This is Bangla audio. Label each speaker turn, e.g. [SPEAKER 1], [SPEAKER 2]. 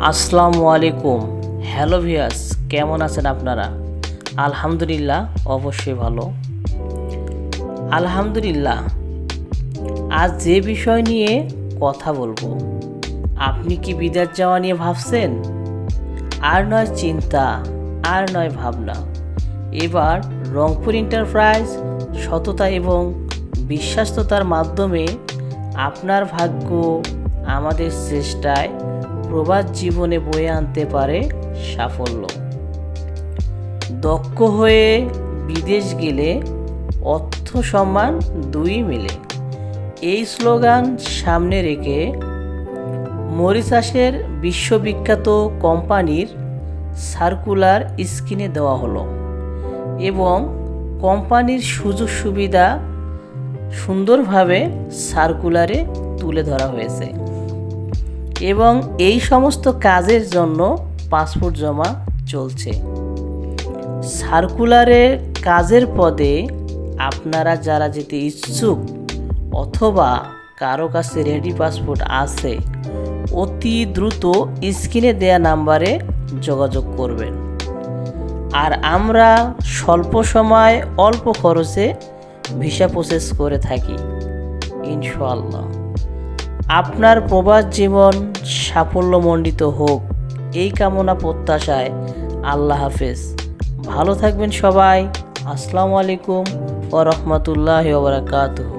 [SPEAKER 1] আসসালামু আলাইকুম। হ্যালো ভিউয়ার্স, কেমন আছেন আপনারা? আলহামদুলিল্লাহ, অবশ্যই ভালো। আলহামদুলিল্লাহ, আজ যে বিষয় নিয়ে কথা বলবো, আপনি কি বিদেশ যাওয়া নিয়ে ভাবছেন? আর নয় চিন্তা, আর নয় ভাবনা। এবার রংপুর এন্টারপ্রাইজ সততা এবং বিশ্বাস্ততার মাধ্যমে আপনার ভাগ্য আমাদের চেষ্টায় প্রবাস জীবনে বয়ে আনতে পারে সাফল্য। দক্ষ হয়ে বিদেশ গেলে অর্থ সম্মান দুই মিলে, এই স্লোগান সামনে রেখে মরিশাসের বিশ্ববিখ্যাত কোম্পানির সার্কুলার স্ক্রিনে দেওয়া হলো এবং কোম্পানির সুযোগ সুবিধা সুন্দরভাবে সার্কুলারে তুলে ধরা হয়েছে এবং এই সমস্ত কাজের জন্য পাসপোর্ট জমা চলছে। সার্কুলারের কাজের পদে আপনারা যারা যেতে ইচ্ছুক অথবা কারো কাছে রেডি পাসপোর্ট আছে, অতি দ্রুত স্ক্রিনে দেয়া নাম্বারে যোগাযোগ করবেন। আর আমরা স্বল্প সময় অল্প খরচে ভিসা প্রসেস করে থাকি ইনশাআল্লাহ। আপনার প্রবাস জীবন সাফল্যমণ্ডিত হোক, এই কামনা প্রত্যাশায় আল্লাহ হাফেজ। ভালো থাকবেন সবাই। আসসালামু আলাইকুম ওয়া রাহমাতুল্লাহি ওয়া বারাকাতুহু।